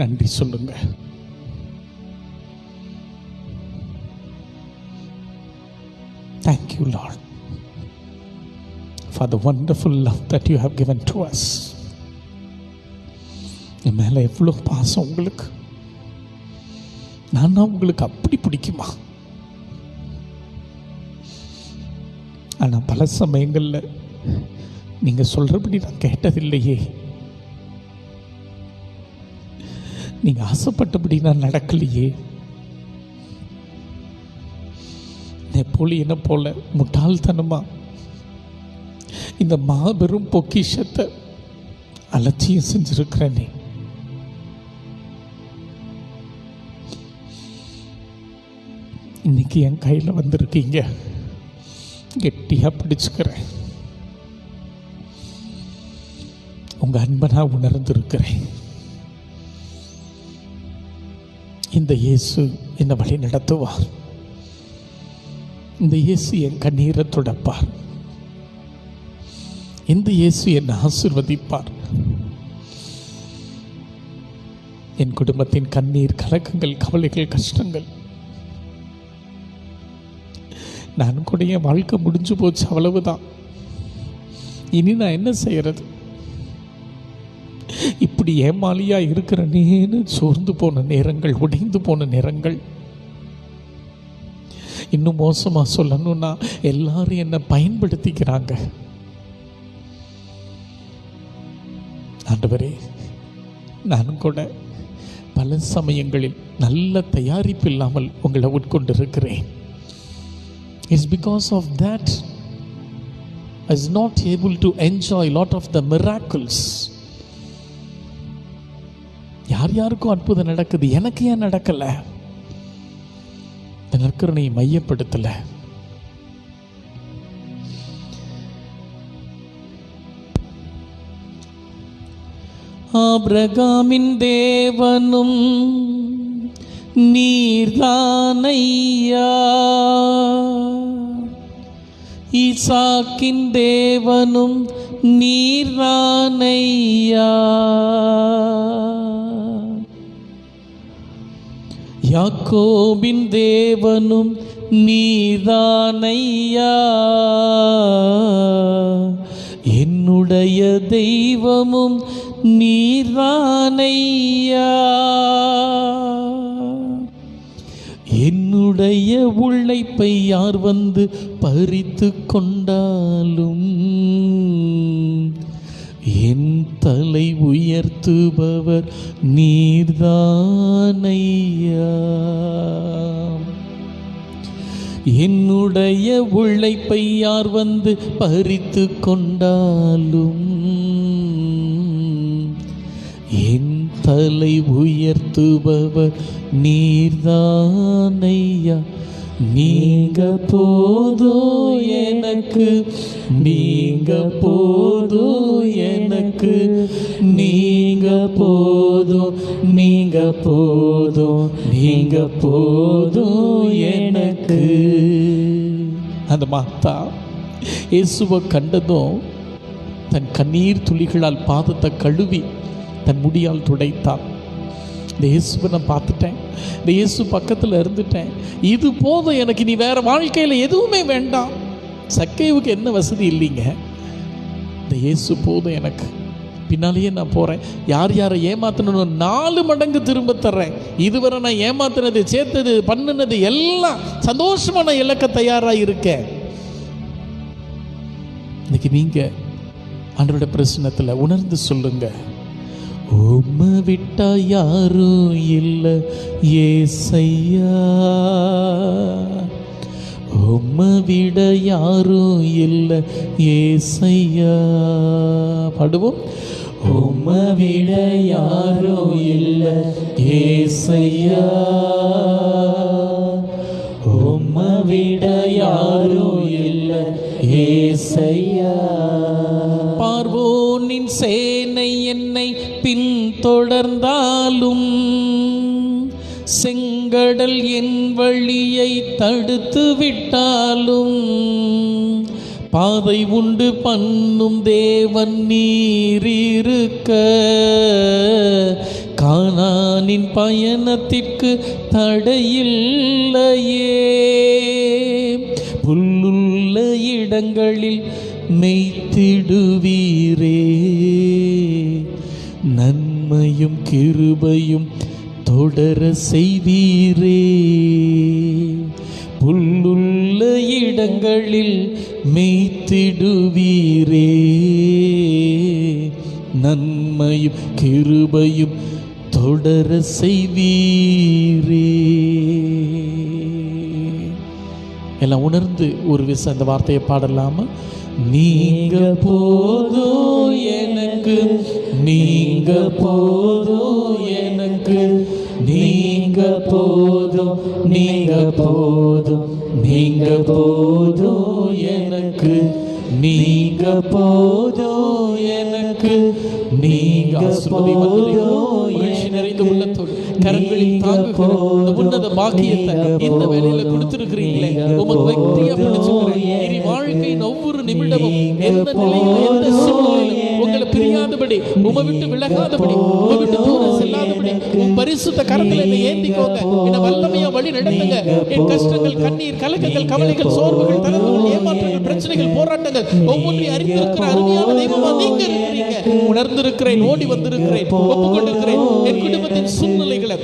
நன்றி சொல்லுங்க. Thank you, Lord, for the wonderful love that you have given to us. என் மேலே எவ்வளோ பாசம் உங்களுக்கு. நான் உங்களுக்கு அப்படி பிடிக்குமா? ஆனால் பல சமயங்களில் நீங்கள் சொல்கிறபடி நான் கேட்டதில்லையே. நீங்கள் ஆசைப்பட்டபடி நான் நடக்கலையே. நெப்போலியனை போல முட்டாள்தனமா இந்த மாபெரும் பொக்கிஷத்தை அலட்சியம் செஞ்சிருக்கிறேனே. இன்னைக்கு என் கையில் வந்திருக்கீங்க, கெட்டியாக பிடிச்சுக்கிறேன். உங்கள் அன்பை நான் உணர்ந்திருக்கிறேன். இந்த இயேசு என்னை வழி நடத்துவார். இந்த இயேசு என் கண்ணீரை துடைப்பார். இந்த இயேசு என்னை ஆசீர்வதிப்பார். என் குடும்பத்தின் கண்ணீர், கலக்கங்கள், கவலைகள், கஷ்டங்கள், நான் கூட என் வாழ்க்கை முடிஞ்சு போச்சு, அவ்வளவுதான். இனி நான் என்ன செய்யறது? இப்படி ஏமாளியா இருக்கிறனேன்னு சோர்ந்து போன நேரங்கள், உடைந்து போன நேரங்கள். இன்னும் மோசமா சொல்லணும்னா எல்லாரும் என்னை பயன்படுத்திக்கிறாங்க. ஆண்டவரே, நானும் கூட பல சமயங்களில் நல்ல தயாரிப்பு இல்லாமல் உங்களை உட்கொண்டிருக்கிறேன். It's because of that I was not able to enjoy a lot of the miracles. யாருக்கும் அற்புதம் நடக்குது, எனக்கு ஏன் நடக்கல? நற்கருணை மையப்படுத்தல. ஆபிரகாமின் தேவனும் நீர்தானையா, ஈசாக்கின் தேவனும் நீர்தானையா, யாக்கோபின் தேவனும் நீர்தானையா, என்னுடைய தெய்வமும் நீர்தானையா, என்னுடைய உழைப்பை யார் வந்து பறித்து கொண்டாலும் என் தலை உயர்த்துபவர் நீர்தானையா, என்னுடைய உழைப்பை யார் வந்து பறித்து கொண்டாலும் என் தலை உயர்த்துபவர் நீர்தானையா. நீங்க போதும் எனக்கு, நீங்க போதும் எனக்கு, நீங்க போதும், நீங்க போதும், நீங்க போதும் எனக்கு. அந்த மாத்தா இயேசுவை கண்டதும் தன் கண்ணீர் துளிகளால் பாதத்தை கழுவி தன் முடியால் துடைத்தார். இந்த இயேசுவை நான் பார்த்துட்டேன், இந்த இயேசு பக்கத்தில் இருந்துட்டேன், இது போதும் எனக்கு, நீ வேற வாழ்க்கையில் எதுவுமே வேண்டாம். சக்கைவுக்கு என்ன வசதி இல்லைங்க, இந்த இயேசு போதும் எனக்கு, பின்னாலேயே நான் போகிறேன். யார் யாரை ஏமாத்தணும் 4 மடங்கு திரும்ப தர்றேன். இதுவரை நான் ஏமாத்தினது, சேர்த்தது, பண்ணினது எல்லாம் சந்தோஷமாக நான் இழக்க தயாராக இருக்கேன். இன்னைக்கு நீங்கள் ஆண்டவருடைய பிரசன்னத்தில் உணர்ந்து சொல்லுங்க, உம்மை விட்டா யாரும் இல்லை ஏசையா, உம்மை விட யாரும் இல்லை ஏசையா. பாடுவோம். உம்மை விட யாரும் இல்லை ஏசையா, உம்மை விட யாரும் இல்லை ஏசையா. பார்வோனின் சேனை என்னை பின்தொடர்ந்தாலும், செங்கடல் என் வழியை தடுத்து விட்டாலும், பாதை உண்டு பண்ணும் தேவன் நீர் இருக்க, கானானின் பயணத்திற்கு தடையில்லையே. புல்லுள்ள இடங்களில் மேய்த்திடுவீரே. நன்மையும் கிருபையும் தொடர செய்வீரே. புல்லுள்ள இடங்களில் மேய்த்திடுவீரே. நன்மையும் கிருபையும் தொடர செய்வீரே. எல்லாம் உணர்ந்து ஒரு விஷயம் அந்த வார்த்தையை பாடலாமா? நீங்க போதும் எனக்கு, நீங்க போதும் எனக்கு, நீங்க போதும், நீங்க போதும், நீங்க போதும் எனக்கு, நீங்க போதும் எனக்கு, நீங்க மகிழ்ச்சி நிறைந்த உள்ளத்தோடு கரங்களில் தாங்குகிற உன்னத பாக்கியத்தை இந்த வேலையில கொடுத்திருக்கிறீங்களே, உமக்கு வெற்றியா பிடிச்சிருக்கிறேன். இனி வாழ்க்கையின் ஒவ்வொரு நிமிடமும் எந்த நிலையில எந்த சூழ்நிலையிலும் உங்களை பிரியாதபடி, உமை விட்டு விலகாதபடி, உமை விட்டு தூரம் செல்லாதபடி உன் பரிசுத்த கரத்தில் என்னை ஏந்திக்கோங்க. என்னை வல்லமையா வழி நடத்துங்க. என் கஷ்டங்கள், கண்ணீர், கலக்கங்கள், கவலைகள், சோர்வுகள், தளர்வுகள், ஏமாற்றங்கள், பிரச்சனைகள், போராட்டங்கள் ஒவ்வொன்றையும் அறிந்திருக்கிற அருமையான தெய்வமா நீங்க இருக்கிறீங்க. உணர்ந்திருக்கிறேன், ஓடி வந்திருக்கிறேன், ஒப்புக்கொண்டிருக்கிறேன். என் குடும்பத்தின் சூழ்நிலைகளை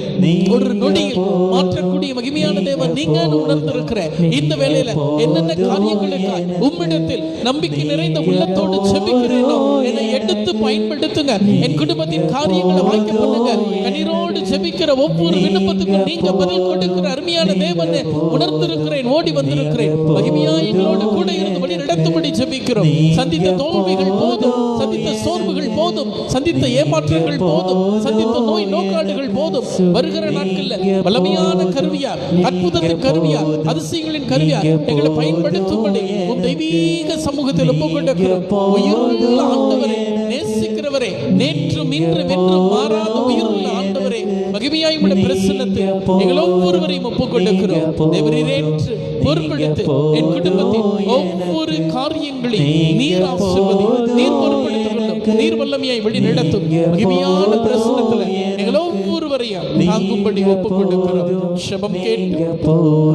ஒரு நொடியில் மாற்றக்கூடிய மகிமையான தேவன் நீங்க உணர்ந்திருக்கிறேன். இந்த வேளையில என்னென்ன காரியங்களுக்காய் உம்மிடத்தில் நம்பிக்கை நிறைந்த உள்ளத்தோடு ஜெபிக்கிறேனோ என்னை எடுத்து பயன்படுத்துங்க. என் குடும்பத்தின் காரியங்களை வாய்க்க பண்ணுங்க. கண்ணீரோடு ஜெபிக்கிற ஒவ்வொரு விண்ணப்பத்துக்கும் நீங்க பதில் கொடுக்கிற அருமையான தேவனை உணர்ந்திருக்கிறேன், ஓடி வந்திருக்கிறேன். மகிமையா எங்களோடு கூட இருந்து வழி நடத்தும்படி ஜெபிக்கிறோம். சந்தித்த தோல்விகள் போதும், சந்தித்த சோர்வுகள் போதும், சந்தித்த ஏமாற்றங்கள் போதும், சந்தித்த நோய் நோக்காடுகள் போதும். வருகிற நாட்கள்ல வல்லமையான கருவியா, அற்புதத்தின் கருவியா, அதிசயங்களின் கருவியா எங்களை பயன்படுத்தும்படி உம் தெய்வீக சமூகத்தில் ஒப்புக்கொண்டிருக்கிறோம். உயிருள்ள ஆண்டவரே, நேசிக்கிறவரே, நேற்றும் இன்றும் என்றும் மாறாத உயிருள்ள ஆண்டவரே, மகிமையாய் உம்முடைய பிரசன்னத்தில் எங்கள் ஒவ்வொருவரையும் ஒப்புக்கொண்டிருக்கிறோம். தேவரீரேற்று பொறுப்பெடுத்து என் குடும்பத்தின் ஒவ்வொரு காரியங்களையும் நீர் ஆசீர்வதி, நீர் பொறுப்பெடுத்துக் கொள்ளும், நீர் வல்லமையாய் வழி நடத்தும். மகிமையான பிரசன்னத்தில் எங்கள் ஒவ்வொருவரையும் தாங்கும்படி ஒப்புக்கொண்டிருக்கிறோம். ஜெபம் கேட்டு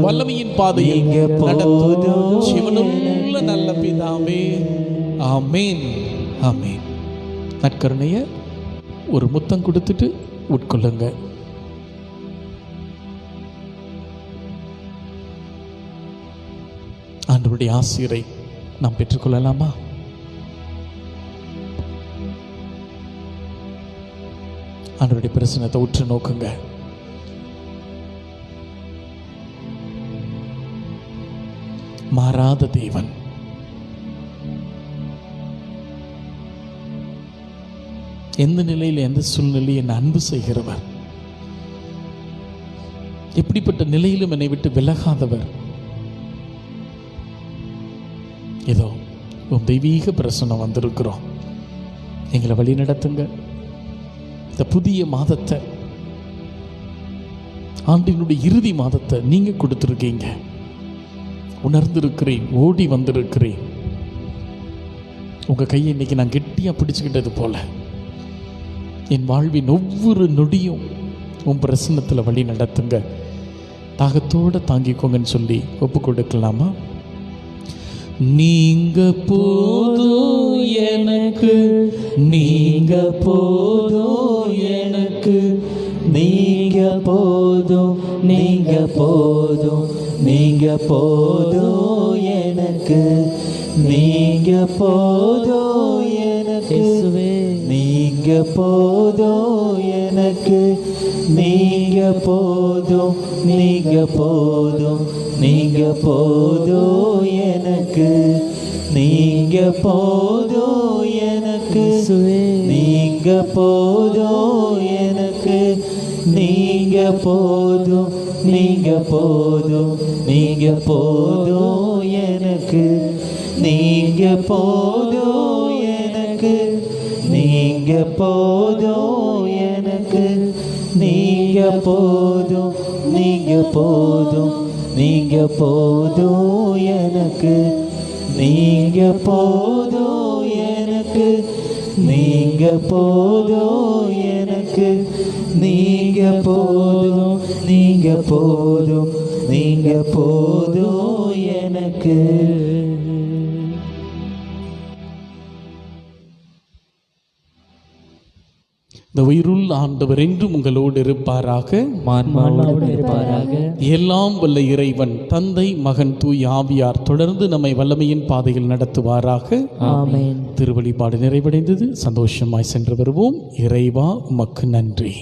வல்லமையின் பாதையில் நடத்தும் ஜீவனுள்ள நல்ல பிதாவே, ஆமேன், ஆமேன். நற்கருணைய ஒரு முத்தம் கொடுத்துட்டு உட்கொள்ளுங்க. ஆண்டவருடைய ஆசீரை நாம் பெற்றுக்கொள்ளலாமா? ஆண்டவருடைய பிரசன்னத்தை உற்று நோக்குங்க. மாறாத தேவன், எந்த நிலையில் எந்த சூழ்நிலையில் என்னை அன்பு செய்கிறவர், எப்படிப்பட்ட நிலையிலும் என்னை விட்டு விலகாதவர். ஏதோ உன் தெய்வீக பிரசன்னம் வந்திருக்கிறோம். எங்களை வழி நடத்துங்க. இந்த புதிய மாதத்தை, ஆண்டினுடைய இறுதி மாதத்தை நீங்க கொடுத்துருக்கீங்க. உணர்ந்திருக்கிறேன், ஓடி வந்திருக்கிறேன். உங்க கையை இன்னைக்கு நான் கெட்டியா பிடிச்சுக்கிட்டது போல என் வாழ்வின் ஒவ்வொரு நொடியும் உன் பிரசன்னத்தில் வழி நடத்துங்க. தாகத்தோடு தாங்கிக்கோங்கன்னு சொல்லி ஒப்பு கொடுக்கலாமா? நீங்க போதும் எனக்கு, நீங்க போதும் எனக்கு, நீங்க போதும், நீங்க போதும், நீங்க போதும் எனக்கு, நீங்க போதும் எனக்கு, நீங்க போதும் எனக்கு, நீங்க போதும், நீங்க போதும், நீங்க போதும் எனக்கு, நீங்க போதும் எனக்கு, நீங்க போதும் எனக்கு, நீங்க போதும், நீங்க போதும், நீங்க போதும் எனக்கு, நீங்க போதும் எனக்கு, நீங்க போதும் எனக்கு, நீங்க போதும், நீங்க போதும், நீங்க போதும் எனக்கு, நீங்க போதும் எனக்கு, நீங்க போதும் எனக்கு, நீங்க போதும், நீங்க போதும், நீங்க போதும் எனக்கு. இந்த உயிருள்ள ஆண்டவர் என்றும் உங்களோடு இருப்பாராக. மான்மாவோடு இருப்பாராக. எல்லாம் வல்ல இறைவன் தந்தை மகன் தூய் ஆவியார் தொடர்ந்து நம்மை வல்லமையின் பாதையில் நடத்துவாராக. ஆமென். திருவழிபாடு நிறைவடைந்தது. சந்தோஷமாய் சென்று வருவோம். இறைவா உமக்கு நன்றி.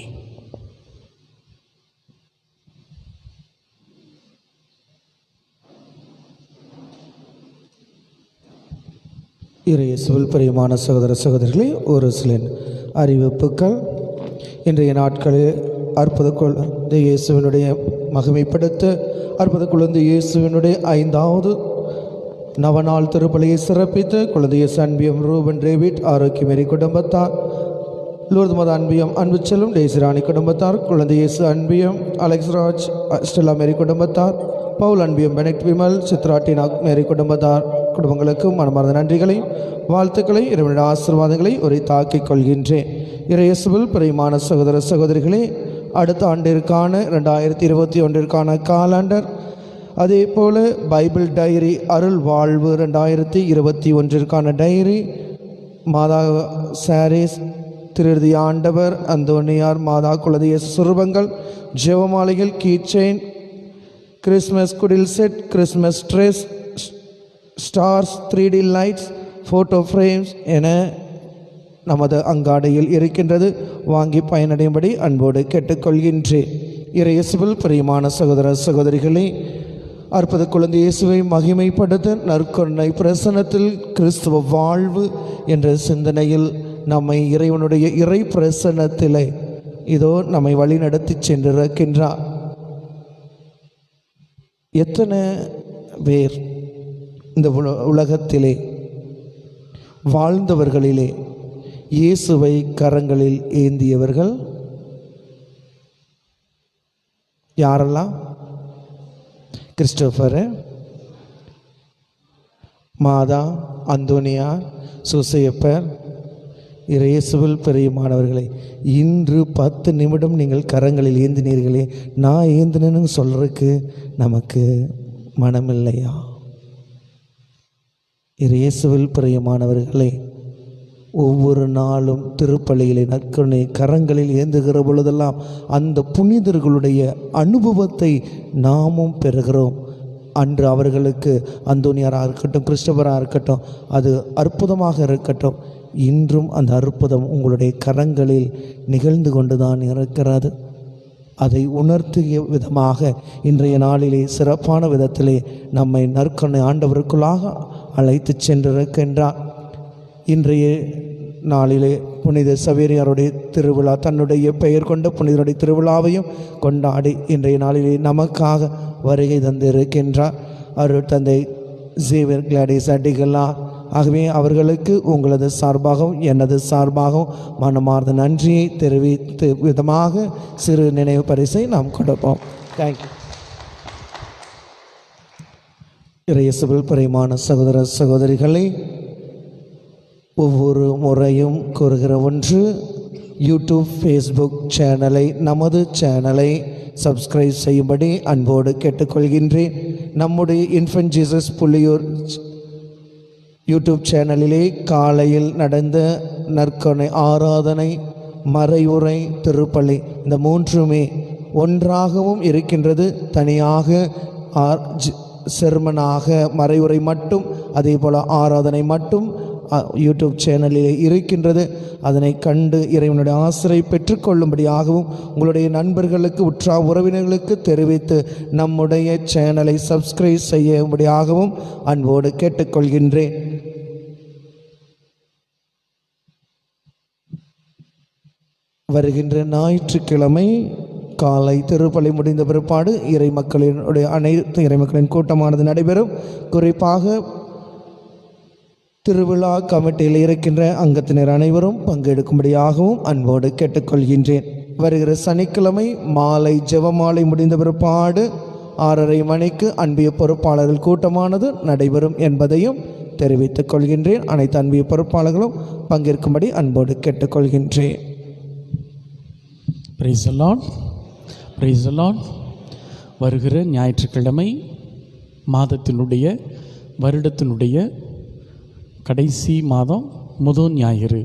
இறையேசுவில் பிரியமான சகோதர சகோதரிகளே, ஒரு சில அறிவிப்புகள். இன்றைய நாட்களில் அற்புத குழந்தை இயேசுவினுடைய மகிமைப்படுத்த அற்புத குழந்தை இயேசுவினுடைய 5வது நவநாள் திருப்பலியை சிறப்பித்து குழந்தை இயேசு அன்பியம் ரூபன் டேவிட் ஆரோக்கியமேரி குடும்பத்தார், லூர்து மத அன்பியம் அன்பு செல்லும் டேசிராணி குடும்பத்தார், குழந்தை இயேசு அன்பியம் அலெக்ஸ்ராஜ் ஸ்டெல்லா மேரி குடும்பத்தார், பவுல் அன்பியம் பெனெக்ட் விமல் சித்ராட்டினா மேரி குடும்பத்தார் குடும்பங்களுக்கு மனமார்ந்த நன்றிகளை வாழ்த்துக்களை இறைவனுடைய ஆசீர்வாதங்களை உரித்தாக்கிக் கொள்கின்றேன். இறையேசுவில் பிரியமான சகோதர சகோதரிகளே, அடுத்த ஆண்டிற்கான 2021 காலண்டர், அதே போல் பைபிள் டைரி அருள் வாழ்வு 2021 டைரி, மாதா சாரீஸ், திருதி ஆண்டவர் அந்தோனியார் மாதா குழந்தை இயேசு சுரூபங்கள், ஜெபமாலைகள், கீச்செயின், கிறிஸ்மஸ் குடில் set, Christmas dress, stars, 3D lights, photo frames என நமது அங்காடியில் இருக்கின்றது. வாங்கி பயனடையும்படி அன்போடு கேட்டுக்கொள்கின்றேன். இறையேசுவில் பிரியமான சகோதர சகோதரிகளே, அற்புத குழந்தை இயேசுவை மகிமைப்படுத்த நற்கருணை பிரசன்னத்தில் கிறிஸ்துவ வாழ்வு என்ற சிந்தனையில் நம்மை இறைவனுடைய இறை பிரசன்னத்திலே இதோ நம்மை வழிநடத்தி சென்றிருக்கின்றார். எத்தனை பேர் இந்த உலகத்திலே வாழ்ந்தவர்களிலே இயேசுவை கரங்களில் ஏந்தியவர்கள் யாரெல்லாம்? கிறிஸ்டோபர், மாதா அந்தோனியார், சூசையப்பர். இயேசுவில் பிரியமானவர்களை, இன்று 10 நிமிடம் நீங்கள் கரங்களில் ஏந்தினீர்களே, நான் ஏந்தினேன்னு சொல்றதுக்கு நமக்கு மனமில்லையா? இயேசுவில் பிரியமானவர்களே, ஒவ்வொரு நாளும் திருப்பலியிலே நற்கருணை கரங்களில் ஏந்துகிற பொழுதெல்லாம் அந்த புனிதர்களுடைய அனுபவத்தை நாமும் பெறுகிறோம். அன்று அவர்களுக்கு அந்தோனியாராக இருக்கட்டும், கிறிஸ்டோபராக இருக்கட்டும், அது அற்புதமாக இருக்கட்டும், இன்றும் அந்த அற்புதம் உங்களுடைய கரங்களில் நிகழ்ந்து கொண்டுதான் இருக்கிறது. அதை உணர்த்திய விதமாக இன்றைய நாளிலே சிறப்பான விதத்திலே நம்மை நற்கருணை ஆண்டவருக்குள்ளாக அழைத்து சென்றிருக்கின்றார். இன்றைய நாளிலே புனித சவேரியாருடைய திருவிழா, தன்னுடைய பெயர் கொண்ட புனிதருடைய திருவிழாவையும் கொண்டாடி இன்றைய நாளிலே நமக்காக வருகை தந்திருக்கின்றார் அருள் தந்தை ஜேவியர் கிளாடிஸ் அடிகளா. ஆகவே அவர்களுக்கு உங்களது சார்பாகவும் எனது சார்பாகவும் மனமார்ந்த நன்றியை தெரிவித்து விதமாக சிறு நினைவு பரிசை நாம் கொடுப்போம். தேங்க்யூ. இறையேசுவில் பிரியமான சகோதர சகோதரிகளை, ஒவ்வொரு முறையும் கூறுகிற ஒன்று, யூடியூப் ஃபேஸ்புக் சேனலை, நமது சேனலை சப்ஸ்கிரைப் செய்யும்படி அன்போடு கேட்டுக்கொள்கின்றேன். நம்முடைய இன்ஃபன்ட் ஜீசஸ் புள்ளியூர் யூடியூப் சேனலிலே காலையில் நடந்த நற்கருணை ஆராதனை, மறைவுரை, திருப்பலி இந்த மூன்றுமே ஒன்றாகவும் இருக்கின்றது. தனியாக செர்மனாக மறைவுரை மட்டும், அதே போல் ஆராதனை மட்டும் யூடியூப் சேனலிலே இருக்கின்றது. அதனை கண்டு இறைவனுடைய ஆசிரியை பெற்றுக்கொள்ளும்படியாகவும் உங்களுடைய நண்பர்களுக்கு, உற்றார் உறவினர்களுக்கு தெரிவித்து நம்முடைய சேனலை சப்ஸ்கிரைப் செய்யும்படியாகவும் அன்போடு கேட்டுக்கொள்கின்றேன். வருகின்ற ஞாயிற்றுக்கிழமை காலை திருப்பலி முடிந்த பிற்பாடு இறைமக்களினுடைய அனைத்து இறைமக்களின் கூட்டமானது நடைபெறும். குறிப்பாக திருவிழா கமிட்டியில் இருக்கின்ற அங்கத்தினர் அனைவரும் பங்கெடுக்கும்படியாகவும் அன்போடு கேட்டுக்கொள்கின்றேன். வருகிற சனிக்கிழமை மாலை ஜெபமாலை முடிந்த பிற்பாடு 6:30 மணிக்கு அன்பிய பொறுப்பாளர்கள் கூட்டமானது நடைபெறும் என்பதையும் தெரிவித்துக் கொள்கின்றேன். அனைத்து அன்பிய பொறுப்பாளர்களும் பங்கேற்கும்படி அன்போடு கேட்டுக்கொள்கின்றேன். Praise the Lord, praise the Lord. வருகிற ஞாயிற்றுக்கிழமை மாதத்தினுடைய வருடத்தினுடைய கடைசி மாதம் முதல் ஞாயிறு,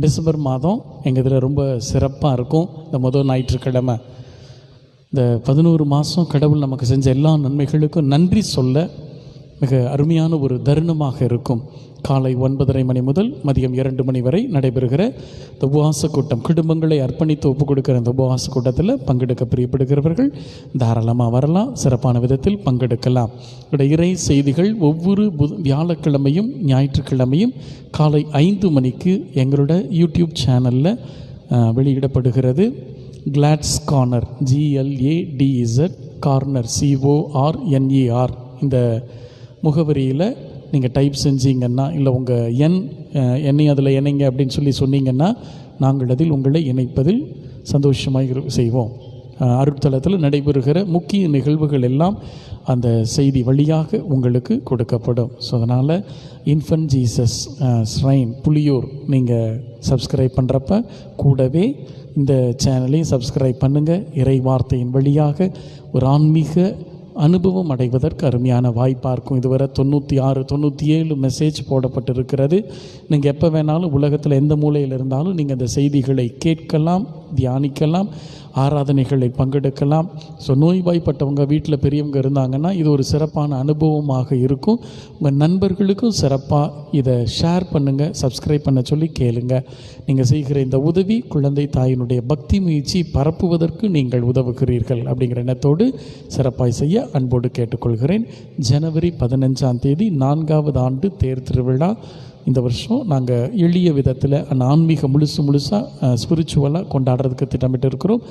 டிசம்பர் மாதம் எங்கள் இதில் ரொம்ப சிறப்பாக இருக்கும். இந்த முதல் ஞாயிற்றுக்கிழமை இந்த 11 மாதம் கடவுள் நமக்கு செஞ்ச எல்லா நன்மைகளுக்கும் நன்றி சொல்ல மிக அருமையான ஒரு தருணமாக இருக்கும். காலை 9:30 மணி முதல் மதியம் 2 மணி வரை நடைபெறுகிற இந்த உபவாச கூட்டம், குடும்பங்களை அர்ப்பணித்து ஒப்புக் கொடுக்கிற இந்த உபவாச கூட்டத்தில் பங்கெடுக்க பிரியப்படுகிறவர்கள் தாராளமாக வரலாம், சிறப்பான விதத்தில் பங்கெடுக்கலாம். இடைய இறை செய்திகள் ஒவ்வொரு வியாழக்கிழமையும் ஞாயிற்றுக்கிழமையும் காலை 5 மணிக்கு எங்களோட யூடியூப் சேனலில் வெளியிடப்படுகிறது. Clots corner, GLADZ corner, CORNER இந்த முகவரியில் நீங்கள் டைப் செஞ்சீங்கன்னா, இல்லை உங்கள் என்னை அதில் இணைங்க அப்படின்னு சொல்லி சொன்னீங்கன்னா நாங்கள் அதில் உங்களை இணைப்பதில் சந்தோஷமாக செய்வோம். அருட்தலத்தில் நடைபெறுகிற முக்கிய நிகழ்வுகள் எல்லாம் அந்த செய்தி வழியாக உங்களுக்கு கொடுக்கப்படும். ஸோ அதனால் இன்ஃபன்ட் ஜீசஸ் ஸ்ரைன் புலியூர் நீங்கள் சப்ஸ்கிரைப் பண்ணுறப்ப கூடவே இந்த சேனலையும் சப்ஸ்கிரைப் பண்ணுங்கள். இறை வார்த்தையின் வழியாக ஒரு ஆன்மீக அனுபவம் அடைவதற்கு அருமையான வாய்ப்பாக இருக்கும். இதுவரை 96, 97 மெசேஜ் போடப்பட்டிருக்கிறது. நீங்கள் எப்போ வேணாலும் உலகத்தில் எந்த மூலையில் இருந்தாலும் நீங்கள் இந்த செய்திகளை கேட்கலாம், தியானிக்கலாம், ஆராதனைகளை பங்கெடுக்கலாம். ஸோ நோய்வாய்ப்பட்டவங்க வீட்டில் பெரியவங்க இருந்தாங்கன்னா இது ஒரு சிறப்பான அனுபவமாக இருக்கும். உங்கள் நண்பர்களுக்கும் சிறப்பாக இதை ஷேர் பண்ணுங்கள், சப்ஸ்கிரைப் பண்ண சொல்லி கேளுங்க. நீங்கள் செய்கிற இந்த உதவி குழந்தை தாயினுடைய பக்தி முயற்சி பரப்புவதற்கு நீங்கள் உதவுகிறீர்கள் அப்படிங்கிற எண்ணத்தோடு சிறப்பாய் செய்ய அன்போடு கேட்டுக்கொள்கிறேன். ஜனவரி 15 4வது ஆண்டு தேர் திருவிழா இந்த வருஷம் நாங்கள் எளிய விதத்தில் ஆன்மீக முழுசாக ஸ்பிரிச்சுவலாக கொண்டாடுறதுக்கு திட்டமிட்டு இருக்கிறோம்.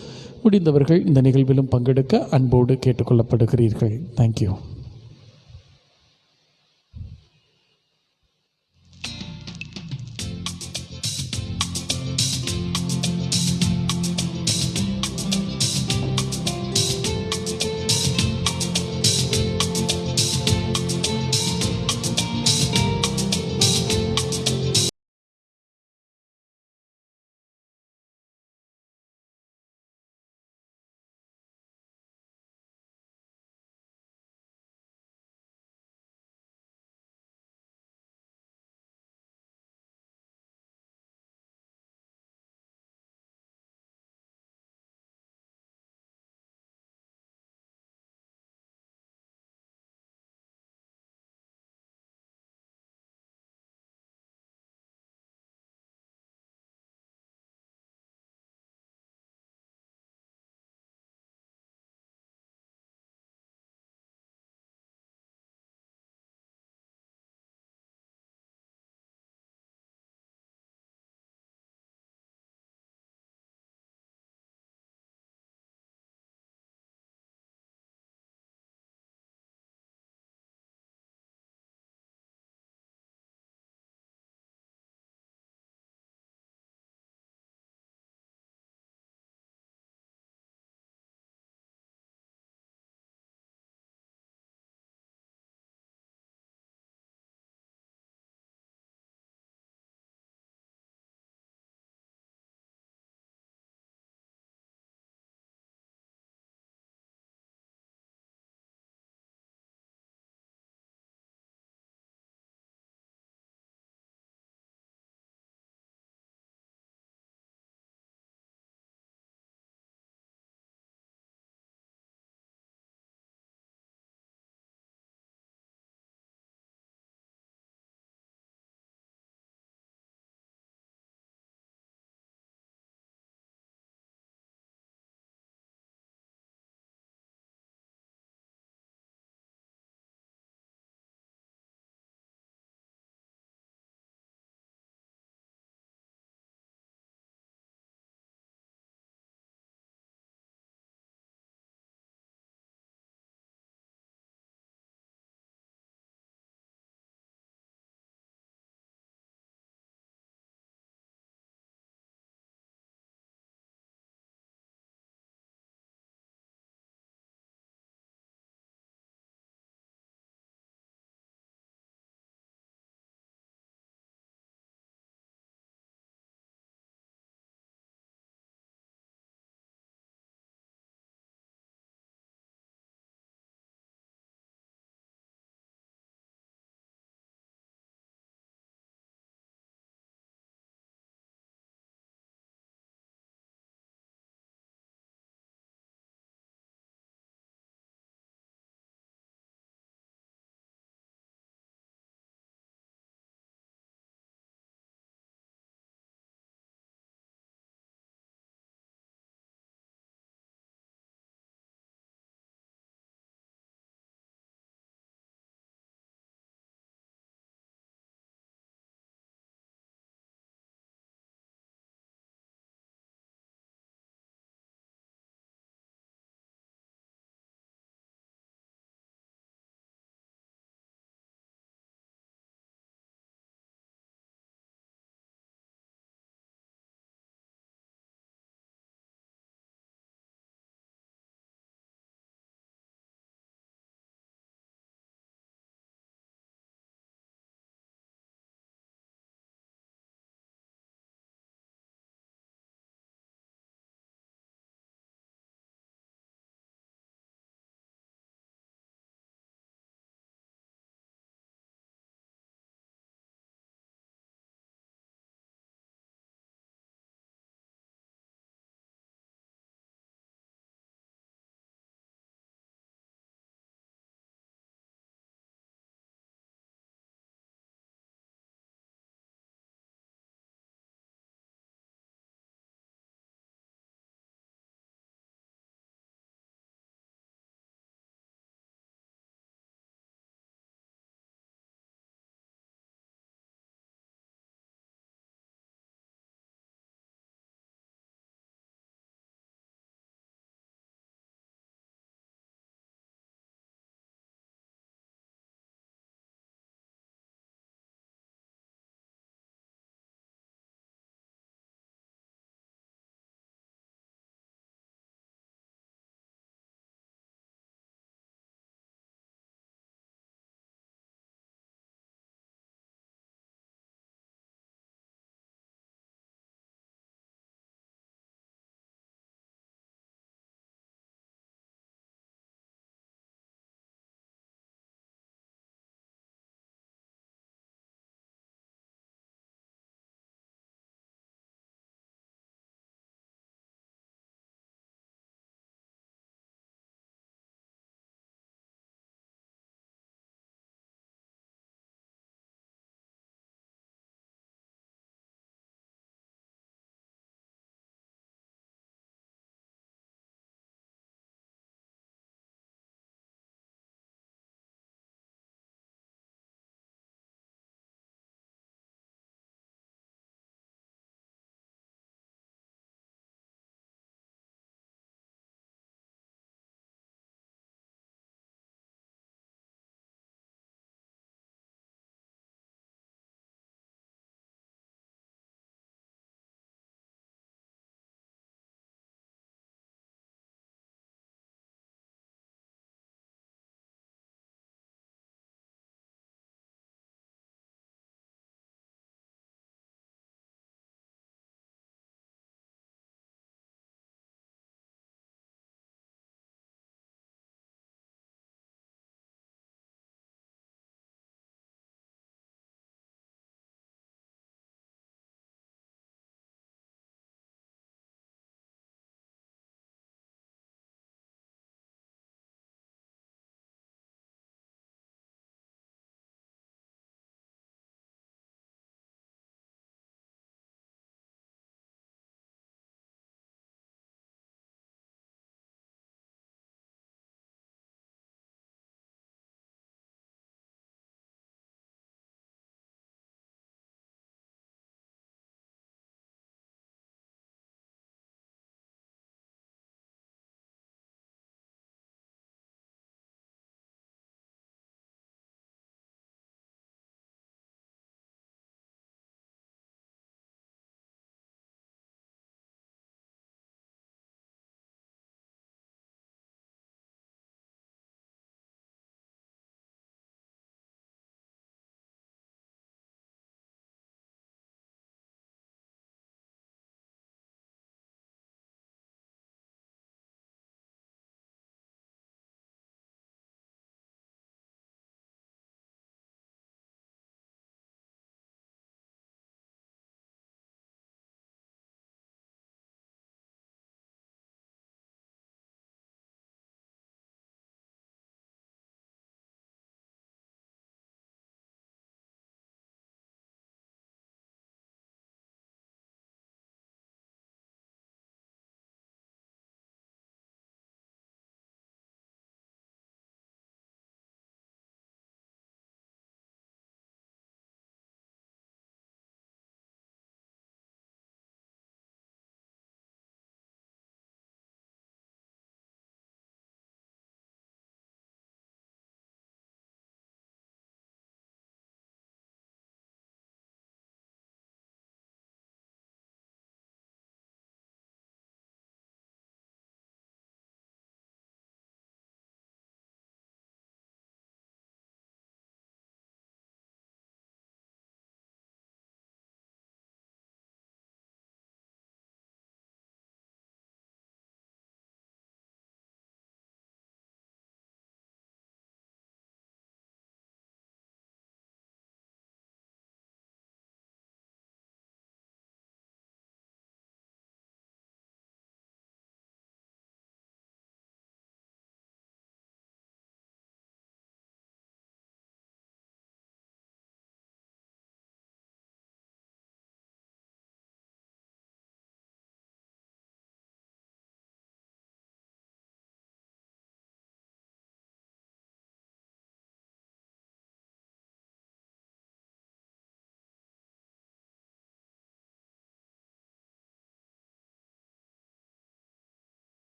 முடிந்தவர்கள் இந்த நிகழ்விலும் பங்கெடுக்க அன்போடு கேட்டுக்கொள்ளப்படுகிறீர்கள். தேங்க்யூ.